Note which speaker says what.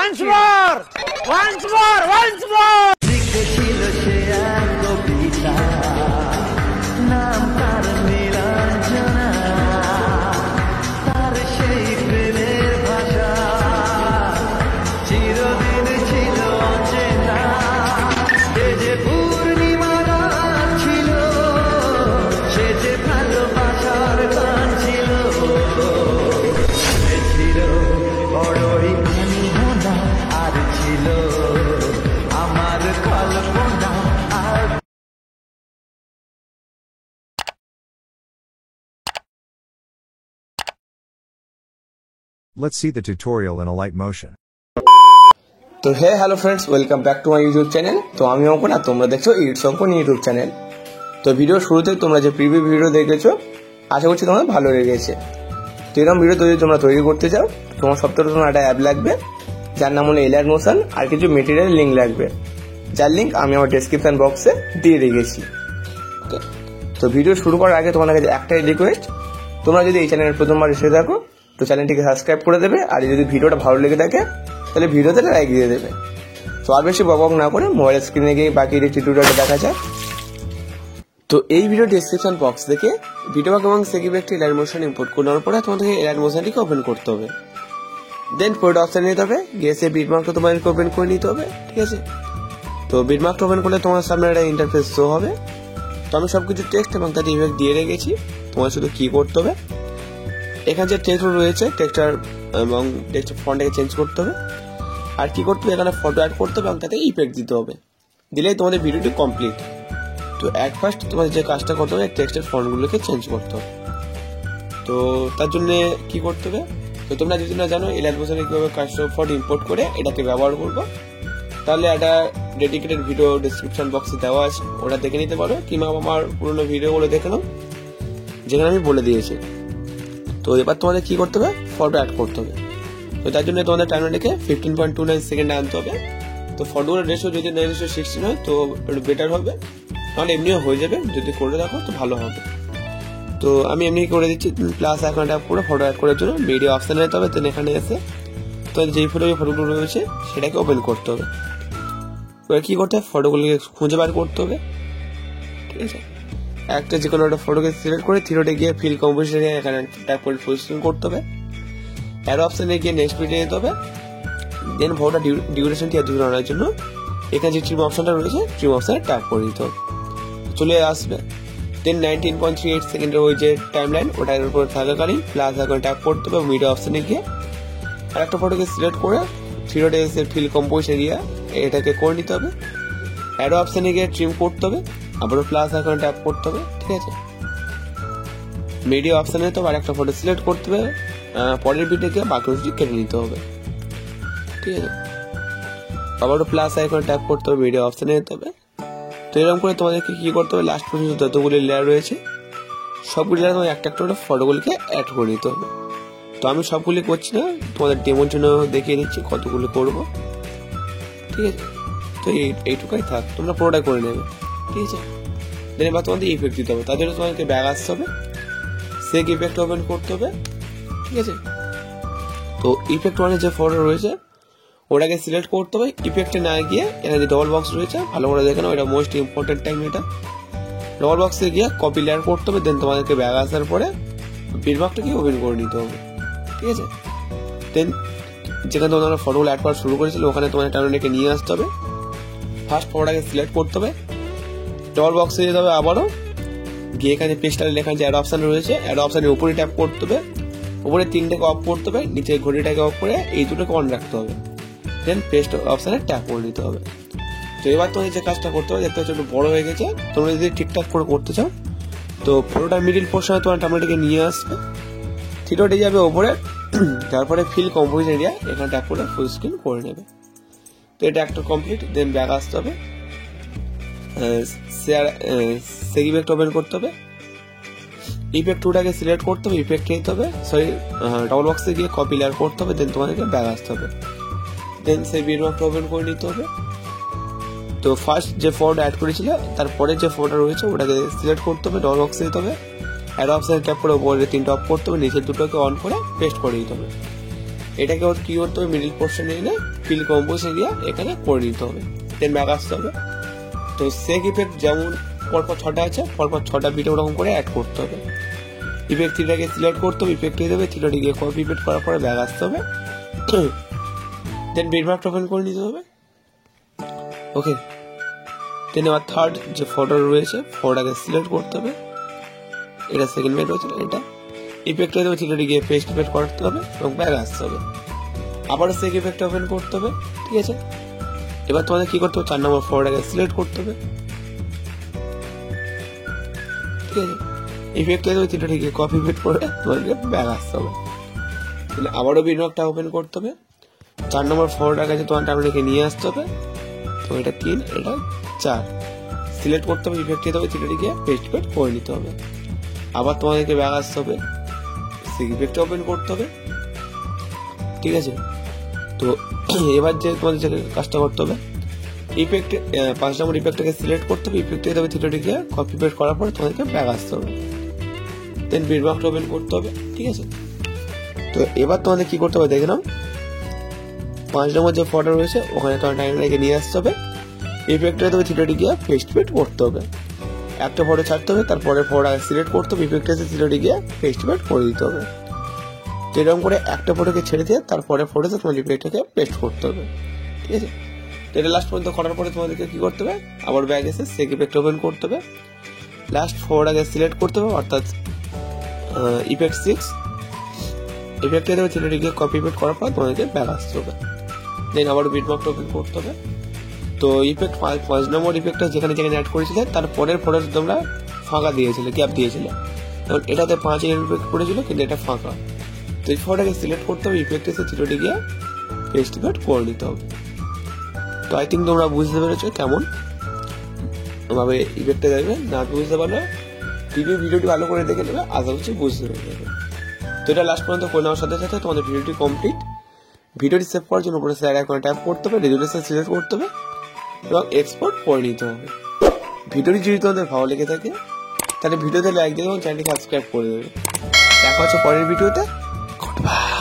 Speaker 1: once more, once more, once more.
Speaker 2: Let's see the tutorial in a light motion.
Speaker 3: तो hey hello friends, welcome back to my YouTube channel. तो আমি অঙ্কন আর তোমরা দেখছো it's অঙ্কন YouTube channel. তো video শুরুতে তোমরা যে প্রিভিউ ভিডিও দেখেছো, আশা করছি তোমাদের ভালো লেগেছে। তো এরকম ভিডিও তোমরা তৈরি করতে চাও, তোমার সবথেকে তোমার একটা অ্যাপ লাগবে যার নাম হলো এলাইট মোশন, আর কিছু মেটেরিয়াল লিঙ্ক লাগবে, যার লিঙ্ক আমি আমার ডেসক্রিপশন বক্সে দিয়ে রেখেছি। তো ভিডিও শুরু করার আগে তোমার কাছে একটাই রিকোয়েস্ট, তোমরা যদি এই চ্যানেলে প্রথমবার এসে থাকো তো চ্যানেলটিকে সাবস্ক্রাইব করে দেবে, আর যদি ভিডিওটা ভালো লেগে থাকে তাহলে ভিডিওতে লাইক দিয়ে দেবে। তো আর বেশি বক না করে মোবাইল স্ক্রিনে গিয়ে বাকি টিউটোরিয়ালটা দেখা যাক। তো এই ভিডিও ডেসক্রিপশন বক্স থেকে ভিডিওবাক এবং সেকিভ একটি এলাইট মোশন ইম্পোর্ট করার পরে তোমাদেরকে এলাইট মোশনটিকে ওপেন করতে হবে। দেন পোর্ট অপশন নিতে হবে, গিয়ে সে বিটমার্কটা তোমাদেরকে ওপেন করে নিতে হবে, ঠিক আছে। তো বিটমার্কটা ওপেন করলে তোমার সামনে একটা ইন্টারফেস শো হবে। তো আমি সবকিছু টেক্সট এবং তার ইফেক্ট দিয়ে রেখেছি, তোমার শুধু কি করতে হবে, এখানে যে টেক্সট রয়েছে টেক্সটার এবং টেক্সট ফন্টটাকে চেঞ্জ করতে হবে, আর কি করতে হবে এখানে ফটো অ্যাড করতে হবে এবং তাতে ইফেক্ট দিতে হবে, দিলেই তোমাদের ভিডিওটি কমপ্লিট। তো অ্যাট ফার্স্ট তোমাদের যে কাজটা করতে হবে টেক্সটের ফন্টগুলোকে চেঞ্জ করতে হবে। তো তার জন্য কি করতে হবে, তো তোমরা যদি না জানো এলাইট মোশনে কীভাবে কাস্টম ফন্ট ইম্পোর্ট করে এটাকে ব্যবহার করবো, তাহলে একটা ডেডিকেটেড ভিডিও ডেসক্রিপশন বক্সে দেওয়া আছে, ওটা দেখে নিতে পারো, কিংবা আমার পুরোনো ভিডিওগুলো দেখে নাও যেখানে আমি বলে দিয়েছি। তো এবার তোমাদের কি করতে হবে, ফটো অ্যাড করতে হবে। তো তার জন্য তোমাদের টাইমলাইনটাকে 15.29 সেকেন্ডে আনতে হবে। তো ফটোগুলোর রেশিও যদি 9:16 হয় তো একটু বেটার হবে, তাহলে এমনিও হয়ে যাবে, যদি করে রাখো তো ভালো হবে। তো আমি এমনি করে দিচ্ছি, প্লাস এখন ট্যাপ করে ফটো অ্যাড করার জন্য ভিডিও অপশানে যেতে হবে। তো এখানে এসে তো যেই ফটোগুলো রয়েছে সেটাকে ওপেন করতে হবে। এবার কি করতে হবে, ফটোগুলোকে খুঁজে বার করতে হবে, ঠিক আছে। একটা যে কোনো একটা ফটোকে সিলেক্ট করে থ্রিডে গিয়ে ফিল কম্পোজিশনে এখানে ট্যাপ করে পজিশন করতে হবে, অ্যারো অপশনে গিয়ে নেক্সট ভিডিও যেতে হবে। দেন ফটোটা ডিউরেশনটি এত দূর আনার জন্য এখানে যে ট্রিম অপশনটা রয়েছে ট্রিম অপশনে ট্যাপ করে দিতে হবে, চলে আসবে। দেন 19.38 সেকেন্ডের ওই যে টাইম লাইন ওটার উপর থাকাকালীন প্লাস এখন ট্যাপ করতে হবে, মিডিয়া অপশনে গিয়ে আর একটা ফটোকে সিলেক্ট করে থ্রিডে এসে ফিল কম্পোজ এরিয়া এটাকে করে নিতে হবে, অ্যারো অপশনে গিয়ে ট্রিম করতে হবে, আবারও প্লাস এখন ট্যাপ করতে হবে, ঠিক আছে। মিডিয়া অপশনে তো আর একটা ফটো সিলেক্ট করতে হবে, পরের ভিডিওকে বাকি কেটে নিতে হবে, ঠিক আছে। আবারও প্লাস আইকনে ট্যাপ করতে হবে, ভিডিও অপশনে যেতে হবে। তো এরকম করে তোমাদেরকে কি করতে হবে, লাস্ট পর্যন্ত যতগুলি লেয়ার রয়েছে সবগুলি লেয়ার তোমার একটা একটা করে ফটোগুলিকে অ্যাড করে নিতে হবে। তো আমি সবগুলি করছি না, তোমাদের ডেমোর জন্য দেখিয়ে দিচ্ছি কতগুলো করবো, ঠিক আছে। তো এইটুকাই থাক, তোমরা পুরোটা করে নেবে, ঠিক আছে। দেন এবার তোমাদের ইফেক্ট দিতে হবে, তার জন্য তোমাদেরকে ব্যাগ আসতে হবে, সেক ইফেক্ট ওপেন করতে হবে, ঠিক আছে। তো ইফেক্ট ওয়ানে যে ফটো রয়েছে ওটাকে সিলেক্ট করতে হবে, ইফেক্টে না গিয়ে এখানে যে ডবল বক্স রয়েছে ভালো করে দেখে নাও, এটা মোস্ট ইম্পর্টেন্ট টাইম। এটা ডবল বক্সে গিয়ে কপি লেয়ার করতে হবে, দেন তোমাদেরকে ব্যাগ আসার পরে বিটমার্কটাকে ওপেন করে নিতে হবে, ঠিক আছে। দেন যেখানে তোমরা ফটোগুলো অ্যাড করা শুরু করেছিল ওখানে তোমাদের টাইমলাইনটাকে নিয়ে আসতে হবে, ফার্স্ট ফটোটাকে সিলেক্ট করতে হবে, ডবল বক্সে যেতে হবে, আবারও গিয়ে এখানে পেস্টারে লেখা যে অ্যাড অপশন রয়েছে অ্যাড অপশনের উপরে ট্যাপ করতে হবে, উপরে তিনটাকে অফ করতে হবে, নিচে ঘড়িটাকে অফ করে এই দুটোকে অন রাখতে হবে, দেন পেস্ট অপশনে ট্যাপ করে নিতে হবে। তো এবার তোমাদের যে কাজটা করতে হবে, দেখতে হচ্ছে একটু বড় হয়ে গেছে, তোমরা যদি ঠিকঠাক করে করতে চাও তো পুরোটা মিডিল পোর্শনে তোমার টাইমলাইনটাকে নিয়ে আসবে, থ্রিডে যাবে ওপরে, তারপরে ফিল কম্পোজ এরিয়া এখানে ট্যাপ করে ফুল স্ক্রিন করে নেবে। তো এটা একটা কমপ্লিট। দেন ব্যাক আসতে হবে, সেক ইফেক্ট ওপেন করতে হবে, ইফেক্ট টুটাকে সিলেক্ট করতে হবে, ইফেক্ট নিতে হবে, সরি ডবল বক্সে গিয়ে কপি লেয়ার করতে হবে, দেন তোমাদেরকে ব্যাক আসতে হবে, দেন সেই বিটমার্কটা ওপেন করে নিতে হবে। তো ফার্স্ট যে ফটো অ্যাড করেছিল তারপরে যে ফটো রয়েছে ওটাকে সিলেক্ট করতে হবে, ডবল বক্সে দিতে হবে, অ্যাড অপশনে ট্যাপ করে উপরে তিনটা অফ করতে হবে, নিচের দুটোকে অন করে পেস্ট করে দিতে হবে। এটাকে কি করতে হবে, মিডিল পোর্শনে এনে ফিল কম্পোজিশন এরিয়া এখানে করে নিতে হবে, দেন ব্যাক আসতে হবে। তো সেক ইফেক্ট যেমন পরপর 6টা আছে, পরপর 6টা বিট ওরকম করে অ্যাড করতে হবে। ইফেক্ট 3টাকে সিলেক্ট করতে হবে, ইফেক্ট দিয়ে দেবে, 3টা গিয়ে কপি পেস্ট করার পরে ব্যাক আসতে হবে, দেন বিটম্যাপ ওপেন করে নিতে হবে। ওকে, দেন এবার থার্ড যে ফটো রয়েছে ফটোটাকে সিলেক্ট করতে হবে, এটা সেকেন্ড বিট রয়েছে এটা, ইফেক্ট দিয়ে দেবে, 3টা গিয়ে পেস্ট করতে হবে এবং ব্যাক আসতে হবে। আবারও সেক ইফেক্ট ওপেন করতে হবে, ঠিক আছে। এবার তোমাদের কি করতে হবে, 4 নম্বর ফটোটাকে সিলেক্ট করতে হবে, ঠিক আছে। ইফেক্ট দিয়ে দেবে, 3টা গিয়ে কপি পেস্ট করে তোমাদেরকে ব্যাক আসতে হবে। তাহলে আবারও বিটম্যাপটা ওপেন করতে হবে, 4 নম্বর ফটোটার কাছে তোমার টাইমটাকে নিয়ে আসতে হবে। তো এটা 3, এটা 4 সিলেক্ট করতে হবে, ইফেক্ট দিয়ে দেবে, 3টা গিয়ে পেস্ট করে নিতে হবে। আবার তোমাদেরকে ব্যাক আসতে হবে, ইফেক্টটা ওপেন করতে হবে, ঠিক আছে। তো এবার যে তোমাদের যে কাজটা করতে হবে, ইফেক্ট 5 নম্বর ইফেক্টটাকে সিলেক্ট করতে হবে, ইফেক্ট দিয়ে দেবে, 3টা গিয়ে কপি পেস্ট করার পরে তোমাদেরকে ব্যাক আসতে হবে, দেন বিটম্যাপটা ওপেন করতে হবে, ঠিক আছে। তো এবার তোমাদের কি করতে হবে দেখে নাও, 5 নম্বর যে ফটো রয়েছে ওখানে তোমার টাইমলাইনকে নিয়ে আসতে হবে, ইফেক্টটা দেবে, 3টা গিয়ে পেস্ট করতে হবে, একটা ফটো ছাড়তে হবে, তারপরে ফটোটাকে সিলেক্ট করতে হবে, ইফেক্ট এসে 3টা গিয়ে পেস্ট করে দিতে হবে। তো এরকম করে একটা ফটোকে ছেড়ে দিয়ে তারপরে ফটোতে তোমার ইফেক্টটাকে পেস্ট করতে হবে, ঠিক আছে। তো এটা লাস্ট পর্যন্ত করার পরে তোমাদেরকে কি করতে হবে, আবার ব্যাক এসে সেক ইফেক্ট ওপেন করতে হবে, লাস্ট ফটোটাকে সিলেক্ট করতে হবে, অর্থাৎ ইফেক্ট 6 ইফেক্টে দেবে, 3টা গিয়ে কপি পেস্ট করার পর তোমাদেরকে ব্যাক আসতে হবে, দেন আবার বিটম্যাপটা ওপেন করতে হবে। তো ইফেক্ট 5 নম্বর ইফেক্টটা যেখানে যেখানে অ্যাড করেছিলে তার পরের ফটোতে তোমরা ফাঁকা দিয়েছিলে, গ্যাপ দিয়েছিলে, এবং এটাতে 5 এর ইফেক্ট করেছিল কিন্তু এটা ফাঁকা। তো এই ফটোটাকে সিলেক্ট করতে হবে, ইফেক্ট এসে 3টা গিয়ে পেস্ট করে নিতে হবে। তো আই থিঙ্ক তোমরা বুঝতে পেরেছো কেমন ভাবে ইফেক্টটা দেখবে, না বুঝতে পারলে ভিডিওটি ভালো করে দেখে নেবে, আশা করছি বুঝতে পেরে। তো এটা লাস্ট পর্যন্ত করে নেওয়ার সাথে সাথে তোমাদের ভিডিওটি কমপ্লিট। ভিডিওটি সেভ করার জন্য উপরে স্যার আইকনে ট্যাপ করতে হবে, রেজুলেশন সিলেক্ট করতে হবে এবং এক্সপোর্ট করে নিতে হবে। ভিডিওটি যদি তোমাদের ভালো লেগে থাকে তাহলে ভিডিওতে লাইক দিয়ে এবং চ্যানেলটি সাবস্ক্রাইব করে দেবে। দেখা হচ্ছে পরের ভিডিওতে। Good bye.